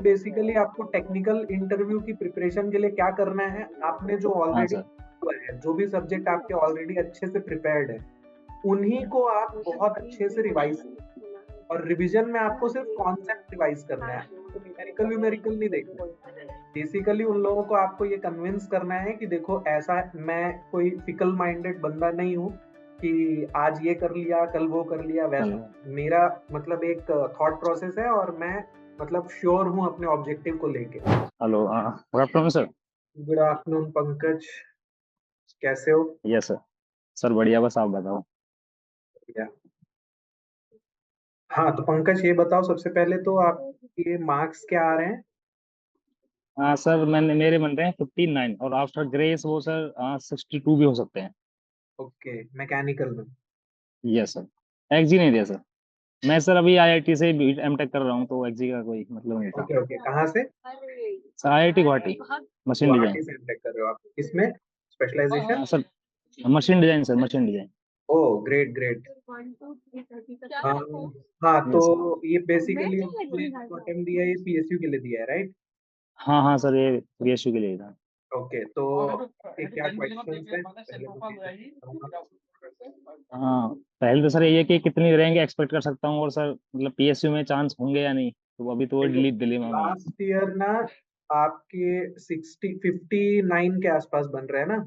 Basically आपको technical interview की preparation के लिए क्या करना है, आपने जो हाँ ऑलरेडी सर। जो भी सब्जेक्ट आपके ऑलरेडी अच्छे से प्रिपेयर्ड है, उन्हीं को आप बहुत अच्छे से रिवाइज, और रिवीजन में आपको सिर्फ कॉन्सेप्ट रिवाइज करना है, तो न्यूमेरिकल व्यूमेरिकल नहीं देखना है। बेसिकली उन लोगों को आपको ये कन्विंस करना है कि देखो ऐसा मैं कोई फिकल माइंडेड बंदा नहीं हूँ कि आज ये कर लिया कल वो कर लिया, वैसा चलो। मेरा मतलब एक थॉट प्रोसेस है, और मैं मतलब श्योर हूँ अपने ऑब्जेक्टिव को लेके। Hello, good afternoon sir. Good afternoon Pankaj, कैसे हो? Yes sir. सर बढ़िया, बस आप बताओ। या हाँ, तो पंकज ये बताओ सबसे पहले तो आपके मार्क्स क्या आ रहे हैं? हाँ सर, मेरे बन रहे हैं 59, और आफ्टर ग्रेस वो सर 62 भी हो सकते हैं। ओके, मैकेनिकल में। Yes sir. एक्जी नहीं दिया सर। मैं सर अभी आईआईटी से एमटेक कर रहा हूँ, तो एक्जी का कोई मतलब नहीं था। ओके ओके, कहाँ से? Sir IIT Guwahati, machine design. Guwahati से एमटेक कर रहे हो आप, किसमें specialisation? Sir machine design sir, machine design. Oh great great. हाँ हाँ, तो यस सर। ये बेसिकली आपने जो अटेम्प्ट दिया है ये पीएसयू के लिए दिया है, राइट? हाँ हाँ सर, ये पीएसयू के लिए था। ओके, तो ये क्या क्वेश्चंस है पहले तो ये बताऊंगा। हाँ, पहले तो सर ये है कि कितनी रैंक एक्सपेक्ट कर सकता हूँ, और सर मतलब पीएसयू में चांस होंगे या नहीं, तो अभी तो वो देखो, डिलीट डिलीमा में है। लास्ट ईयर ना आपके 59 के आसपास बन रहे हैं ना,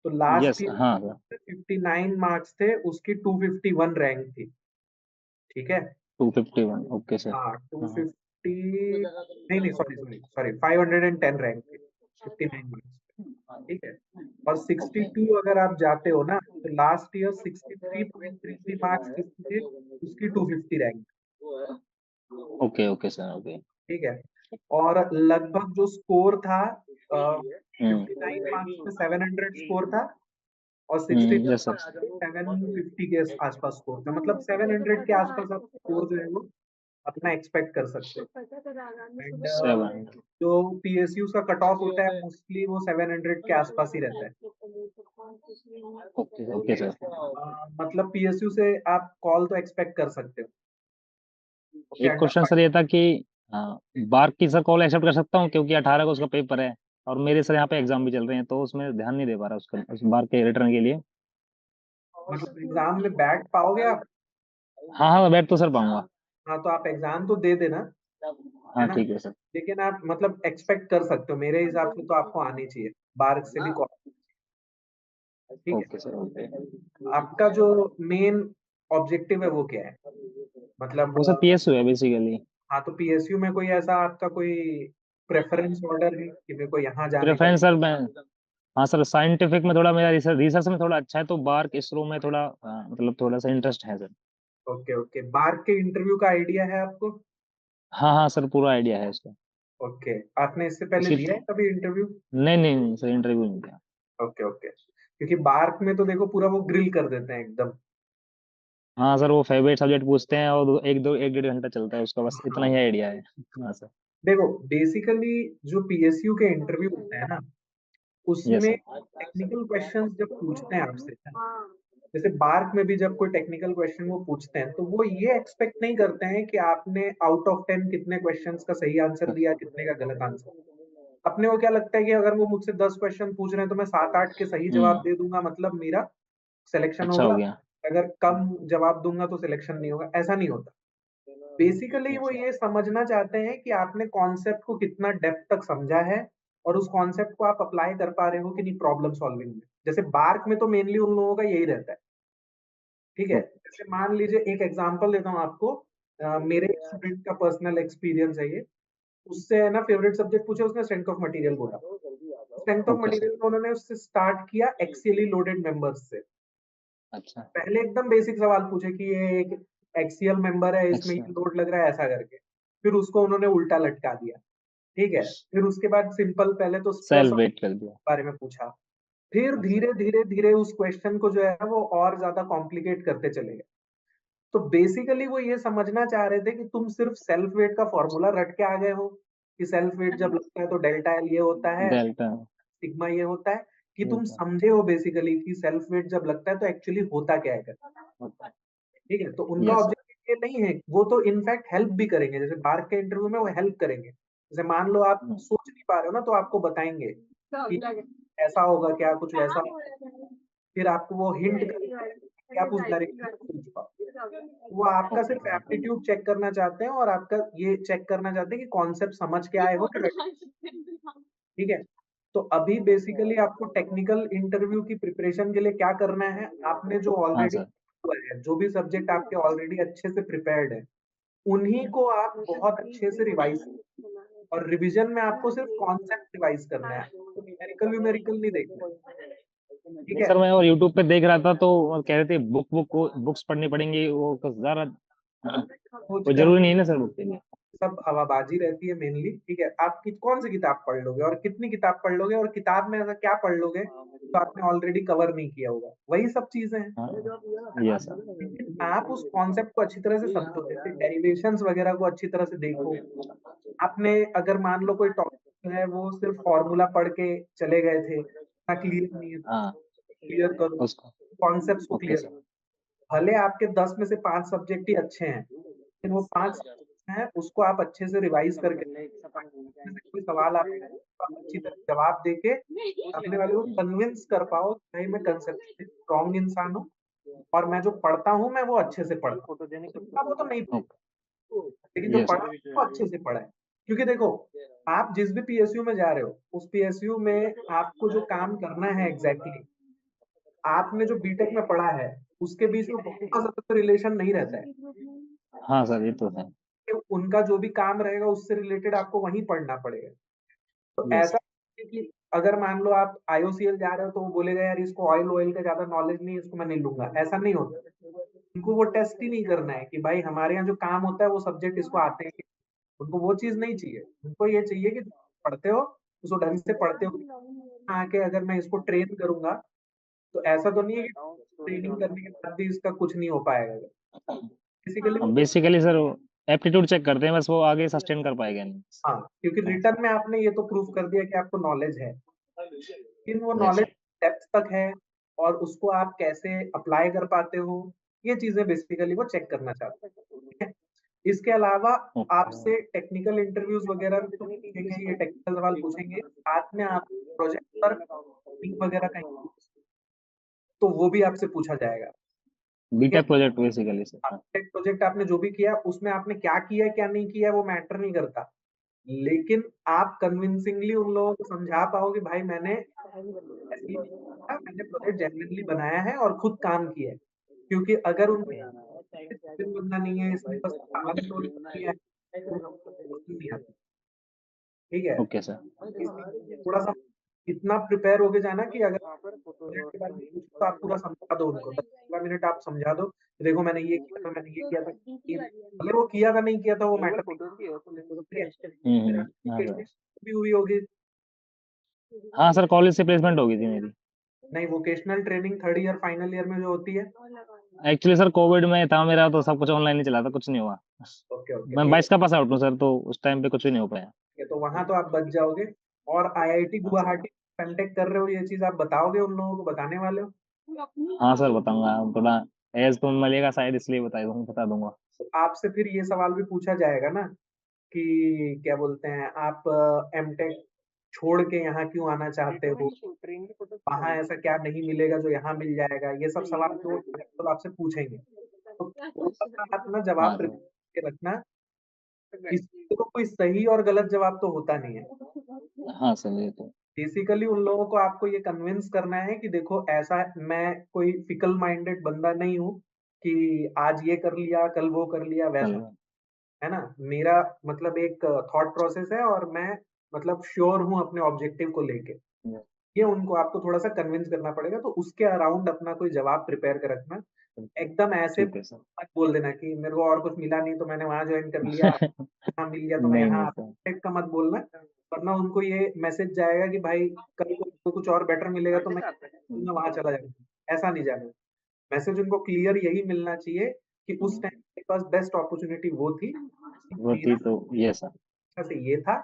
तो लास्ट यस ईयर हाँ सर। 59 मार्क्स थे, उसकी 251 रैंक थी, ठीक है? 251, ओके सर। हाँ, हाँ 250, नहीं नहीं, सॉरी सॉरी सॉरी, 510 रैंक थी 59 मार्क्स, ठीक है? और 62 अगर आप जाते हो ना, तो लास्ट ईयर 63.33 मार्क्स जिसके थे, उसकी 250 rank, okay okay sir, okay. ठीक है? और लगभग जो स्कोर था, हम्म 59 मार्क्स में 700 स्कोर था, और 62 यस मार्क्स सर। में 750 के आसपास स्कोर था, मतलब 700 के आसपास आप स्कोर जो है वो अपना एक्सपेक्ट कर सकते हो। एंड 7। जो पीएसयू का कट ऑफ होता है मोस्टली वो 700 के आसपास ही रहता है। ओके तो ओके सर। मतलब पीएसयू से आप कॉल तो एक्सपेक्ट कर सकते हो। ओके, एक अंडर क्वेश्चन सर ये था कि बार की सर कॉल एक्सेप्ट कर सकता हूँ, क्योंकि 18 को उसका पेपर है, और मेरे सर यहाँ पे एग्जाम भी चल रहे हैं, तो उसमें ध्यान नहीं दे पा रहा उसका, उस बार के रिटर्न के लिए। मतलब एग्जाम में बैठ पाओगे आप? हाँ हाँ, मैं बैठ तो सर पाऊंगा। हाँ, तो आप एग्जाम तो दे देना, है हाँ ना? ठीक है सर। लेकिन आप मतलब एक्सपेक्ट कर सकते हो, मेरे हिसाब से तो आपको आनी चाहिए, बाहर से भी कॉल, ठीक है? Okay sir, okay. आपका जो मेन ऑब्जेक्टिव है वो क्या है, मतलब वो सर पीएसयू है बेसिकली। हाँ, तो पीएसयू में कोई ऐसा आपका कोई प्रेफरेंस ऑर्डर है कि मेरे को यहाँ जाने का? प्रेफरेंस सर मैं, हाँ सर, साइंटिफिक में थोड़ा मेरा रिसर्च रिसर्च में थोड़ा अच्छा है, तो बार्क इसरो में थोड़ा मतलब थोड़ा सा इंटरेस्ट है सर। ओके ओके, बार्क के इंटरव्यू का आइडिया है आपको? हाँ हाँ सर, पूरा आइडिया है उसका। ओके, आपने इससे पहले इसी दिया है कभी इंटरव्यू? नहीं नहीं नहीं सर, इंटरव्यू नहीं दिया। ओके ओके, क्योंकि बार्क में तो देखो पूरा वो ग्रिल कर देते हैं एकदम। हाँ सर, वो फेवरेट सब्जेक्ट पूछते हैं, और एक डेढ़ घंटा चलता है उसका, बस इतना ही हाँ, आइडिया है। हाँ सर। देखो बेसिकली जो पीएसयू के इंटरव्यू होते हैं ना, यस उसमें सर। टेक्निकल क्वेश्चंस जब पूछते हैं आपसे, जैसे बार्क में भी जब कोई टेक्निकल क्वेश्चन वो पूछते हैं, तो वो ये एक्सपेक्ट नहीं करते हैं कि आपने आउट ऑफ 10 कितने क्वेश्चंस का सही आंसर दिया, कितने का गलत आंसर। अपने को क्या लगता है कि अगर वो मुझसे 10 क्वेश्चन पूछ रहे हैं तो मैं 7-8 के सही जवाब हम्म दे दूंगा, मतलब मेरा सिलेक्शन अच्छा होगा। हो गया। अगर कम जवाब दूंगा तो सिलेक्शन नहीं होगा, ऐसा नहीं होता। बेसिकली वो अच्छा। ये समझना चाहते हैं कि आपने कॉन्सेप्ट को कितना डेप्थ तक समझा है, और उस कॉन्सेप्ट को आप अप्लाई कर पा रहे हो कि नहीं प्रॉब्लम सॉल्विंग में। जैसे बार्क में तो मेनली उन लोगों का यही रहता है, ठीक है? ओ- जैसे मान लीजिए एक एग्जांपल देता हूँ आपको, मेरे स्टूडेंट का पर्सनल एक्सपीरियंस है ये। उससे है ना फेवरेट सब्जेक्ट पूछे, उसने स्ट्रेंथ ऑफ मटेरियल बोला। Strength of okay sir. Material को उन्होंने उससे स्टार्ट किया एक्सियली लोडेड मेंबर्स से। अच्छा पहले एकदम बेसिक सवाल पूछे कि ये एक एक्सियल मेंबर है, इसमें ये अच्छा। लोड लग रहा है, ऐसा करके। फिर उसको उन्होंने उल्टा लटका दिया, ठीक है? फिर उसके बाद सिंपल पहले तो स्ट्रेस सेल्फ ऑफ वेट कर दिया। बारे में पूछा। फिर अच्छा। धीरे धीरे धीरे उस क्वेश्चन को जो है वो और ज्यादा कॉम्प्लिकेट करते चले गए। तो बेसिकली वो ये समझना चाह रहे थे कि तुम सिर्फ सेल्फ वेट का फॉर्मूला रट के आ गए हो, कि सेल्फ वेट जब लगता है तो डेल्टा एल ये होता है, डेल्टा। सिग्मा ये होता है, कि ये तुम था। समझे हो बेसिकली कि सेल्फ वेट जब लगता है तो एक्चुअली होता क्या है। ठीक है, तो उनका यस सर। ऑब्जेक्टिव ये नहीं है, वो तो इनफैक्ट हेल्प भी करेंगे, जैसे बार्क के इंटरव्यू में वो हेल्प करेंगे जैसे मान लो आप हम्म, सोच नहीं पा रहे हो ना, तो आपको बताएंगे कि ऐसा होगा क्या, कुछ वैसा होगा। फिर आपको वो हिंट करेंगे कि आप उस डायरेक्शन में सोच पाओ। वो आपका ओके सिर्फ सर। एप्टीट्यूड चेक करना चाहते हैं, और आपका ये चेक करना चाहते हैं कि कॉन्सेप्ट समझ के आए हो या रटे। ठीक है। तो अभी बेसिकली आपको टेक्निकल इंटरव्यू की प्रिपरेशन के लिए क्या करना है, आपने जो हाँ ऑलरेडी सर। है, जो भी सब्जेक्ट आपके ऑलरेडी अच्छे से प्रिपेयर्ड है, उन्हीं को आप बहुत अच्छे से रिवाइज, और रिवीजन में आपको सिर्फ कॉन्सेप्ट रिवाइज करना है, तो न्यूमेरिकल व्यूमेरिकल नहीं देखना है। ठीक नहीं है। सर, मैं और यूट्यूब पे देख रहा था तो वो कह रहे थे बुक्स पढ़नी पड़ेंगी, वो कुछ ज्यादा कुछ कोई जरूरी नहीं है ना सर बुक के लिए। सब हवाबाजी रहती है मेनली। ठीक है, आप कौन सी किताब पढ़ लोगे और कितनी किताब पढ़ लोगे, और किताब में ऐसा क्या पढ़ लोगे तो आपने ऑलरेडी कवर नहीं किया होगा, वही सब चीजें हैं। हाँ, यस सर। लेकिन आप उस कॉन्सेप्ट को अच्छी तरह से समझो, जैसे डेरिवेशंस वगैरह को अच्छी तरह से देखो। आपने अगर मान लो कोई टॉपिक है, वो सिर्फ फॉर्मूला पढ़ के चले गए थे, ना क्लियर नहीं है, हाँ क्लियर करो उसको। कॉन्सेप्ट्स को, ओके क्लियर। सर। भले आपके 10 में से 5 सब्जेक्ट ही अच्छे हैं, लेकिन वो 5 हैं, उसको आप अच्छे से रिवाइज करके, में से कोई सवाल आएगा तो आप अच्छी तरह जवाब देके अपने वाले को कन्विंस कर पाओ कि भाई मैं कंसेप्ट स्ट्रॉन्ग इंसान हूँ, और मैं जो पढ़ता हूँ मैं वो अच्छे से पढ़ता हूँ। जितना वो तो नहीं, लेकिन जो यस पढ़ा सर। है वो अच्छे से पढ़ा है। क्योंकि देखो, आप जिस भी पीएसयू में जा रहे हो, उस पीएसयू में आपको जो काम करना है एग्जैक्टली, आपने जो बीटेक में पढ़ा है, उसके बीच में बहुत ज्यादा तो रिलेशन नहीं रहता है। हाँ सर, ये तो है। कि उनका जो भी काम रहेगा उससे रिलेटेड आपको वहीं पढ़ना पड़ेगा। तो यस ऐसा सर। नहीं है कि अगर मान लो आप आईओसीएल जा रहे हो तो वो बोलेगा यार इसको ऑयल ऑयल का ज्यादा नॉलेज नहीं है, इसको मैं नहीं लूंगा, ऐसा नहीं होता। उनको वो टेस्ट ही नहीं करना है कि भाई हमारे यहाँ जो काम होता है वो सब्जेक्ट इसको आते हैं। उनको वो चीज नहीं चाहिए, उनको ये चाहिए कि पढ़ते हो उसको ढंग से पढ़ते हो। आके अगर मैं इसको ट्रेन करूंगा, तो ऐसा तो नहीं है कि ट्रेनिंग करने के बाद भी इसका कुछ नहीं हो पाएगा। बेसिकली वो, बेसिकली सर एप्टीट्यूड चेक करते हैं, बस वो आगे सस्टेन कर पाएगा नहीं। हाँ, क्योंकि रिटर्न में आपने ये तो प्रूफ कर दिया कि आपको नॉलेज है, लेकिन वो यस नॉलेज सर। डेप्थ तक है, और उसको आप कैसे अप्लाई कर पाते हो, ये चीजें बेसिकली वो चेक करना चाहते हैं। ठीक है? इसके अलावा आपसे टेक्निकल इंटरव्यूज वगैरह भी तो पूछेंगे, ये टेक्निकल सवाल पूछेंगे, साथ में आप प्रोजेक्ट पर लिंक वगैरह कहीं, तो वो भी आपसे पूछा जाएगा। ठीक है। BTech project basically sir. Tech project आपने जो भी किया उसमें आपने क्या किया क्या नहीं किया वो मैटर नहीं करता, लेकिन आप कन्विंसिंगली उन लोगों को समझा पाओ कि भाई मैंने ऐसे ही नहीं किया, मैंने प्रोजेक्ट जेन्युइनली बनाया है और खुद काम किया है। क्योंकि अगर उनको बंदा नहीं है, इसमें बस आवाज टोन नहीं है, तो नहीं आती। ठीक है। Okay sir. इसलिए थोड़ा सा इतना प्रिपेयर होके जाना कि अगर प्रोजेक्ट के बारे में पूछो तो आप पूरा समझा दो उनको, 10-15 मिनट आप समझा दो, देखो मैंने ये किया था, मैंने ये किया था, ये भले वो किया था नहीं किया था वो मैटर नहीं। ठीक है। फिर आपकी हाँ सर। प्लेसमेंट भी हुई होगी। हाँ सर, कॉलेज से प्लेसमेंट हो गई थी मेरी। नहीं, vocational training third year final year में जो होती है। एक्चुअली सर कोविड में था मेरा, तो सब कुछ ऑनलाइन ही चला था, कुछ नहीं हुआ। ओके ओके, मैं नहीं 22 का पास आउट हूँ सर, तो उस टाइम पे कुछ भी नहीं हो पाया। है तो वहां तो आप बच जाओगे। और आईआईटी हाँ सर। गुवाहाटी कांटेक्ट कर रहे हो, ये चीज आप बताओगे उन लोगों को, बताने वाले हो। हाँ सर, बताऊंगा। थोड़ा एज तो मिलेगा शायद, इसलिए बता दूंगा। तो आपसे फिर ये सवाल भी पूछा जाएगा ना कि क्या बोलते हैं आप एमटेक छोड़ के यहाँ क्यों आना चाहते हो, वहां ऐसा क्या नहीं मिलेगा जो यहाँ मिल जाएगा, ये सब सवाल तो आपसे पूछेंगे। तो थोड़ा सा अपना जवाब हाँ सर। प्रिपेयर के रखना। इसको कोई सही और गलत जवाब तो होता नहीं है। हाँ सर, ये तो बेसिकली उन लोगों को आपको ये कन्विंस करना है कि देखो ऐसा, मैं कोई फिकल माइंडेड बंदा नहीं हूँ कि आज ये कर लिया कल वो कर लिया कल। वैसा, है ना। मेरा मतलब एक थॉट प्रोसेस है, और मैं मतलब श्योर हूँ अपने ऑब्जेक्टिव को लेके। ये उनको आपको थोड़ा सा कन्विंस करना पड़ेगा, तो उसके अराउंड अपना कोई जवाब प्रिपेयर कर रखना। एकदम ऐसे ठीक है सर। मत बोल देना कि मेरे को और कुछ मिला नहीं तो मैंने वहां ज्वाइन कर लिया, यहाँ मिल गया तो मैं नहीं यहाँ नहीं आ-। सर। टाइप का मत बोलना, वरना उनको ये मैसेज जाएगा कि भाई कल को कुछ और बेटर मिलेगा तो मैं वहां चला जाऊंगा, ऐसा नहीं जाना। मैसेज उनको क्लियर यही मिलना चाहिए कि उस टाइम मेरे पास बेस्ट अपॉर्चुनिटी वो थी, वो थी मेरा तो ये सर। अच्छा से ये था,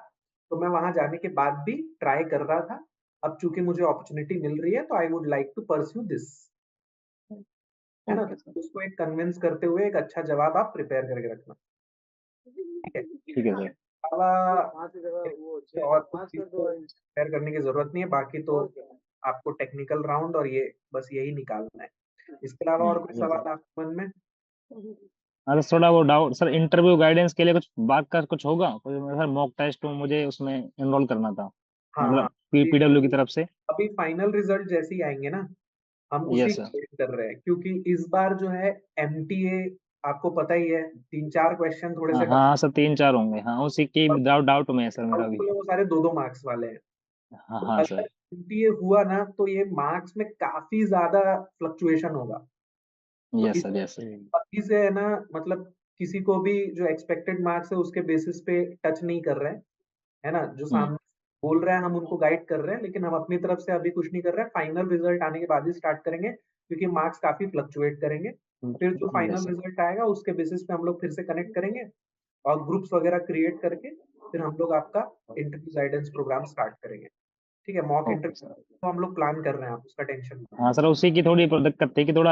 तो मैं वहां जाने के बाद भी ट्राई कर रहा था। अब चूंकि मुझे अपॉर्चुनिटी मिल रही है तो I would like to pursue this, है ना। Okay sir. तो उसको एक कन्विंस करते हुए एक अच्छा जवाब आप प्रिपेयर करके रखना। ठीक है। ठीक है सर। अलावा और कुछ चीज को शेयर करने की जरूरत नहीं है, बाकी तो आपको टेक्निकल राउंड और ये बस यही निकालना है। इसके अलावा और कोई ये सर। सवाल आपके मन में? हाँ सर, थोड़ा वो डाउट सर, इंटरव्यू गाइडेंस के लिए कुछ बात का कुछ होगा कुछ? सर मॉक टेस्ट मुझे उसमें एनरोल करना था, हाँ हाँ, मतलब पीडब्ल्यू की तरफ से। अभी फाइनल रिजल्ट जैसे ही आएंगे ना, हम उसी यस को सर। वेट कर रहे हैं, क्योंकि इस बार जो है एमटीए आपको पता ही है, 3-4 क्वेश्चन थोड़े हाँ से हाँ सर, 3-4 होंगे, हाँ उसी की डाउट डाउट में है सर मेरा भी। डाउटफुल है, वो सारे 2-2 मार्क्स वाले हैं। हाँ तो हाँ अगर सर। एमटीए हुआ ना, तो ये मार्क्स में काफी ज्यादा फ्लक्चुएशन होगा। तो यस इस सर, यस सर। अभी से है ना, मतलब किसी को भी जो एक्सपेक्टेड मार्क्स है उसके बेसिस पे टच नहीं कर रहे हैं, है ना? जो हम्म। सामने बोल रहे हैं हम उनको गाइड कर रहे हैं, लेकिन हम अपनी तरफ से अभी कुछ नहीं कर रहे हैं। फाइनल रिजल्ट आने के बाद ही स्टार्ट करेंगे, क्योंकि मार्क्स काफी फ्लक्चुएट करेंगे। फिर जो यस फाइनल सर। रिजल्ट आएगा उसके बेसिस पे हम लोग फिर से कनेक्ट करेंगे, और ग्रुप्स वगैरह क्रिएट करके फिर हम लोग आपका इंटरव्यू गाइडेंस प्रोग्राम स्टार्ट करेंगे। ठीक है, मॉक ओके सर। इंटरव्यू तो हम लोग प्लान कर रहे हैं, आप उसका टेंशन मत लो। हाँ सर, उसी की थोड़ी दिक्कत थी कि थोड़ा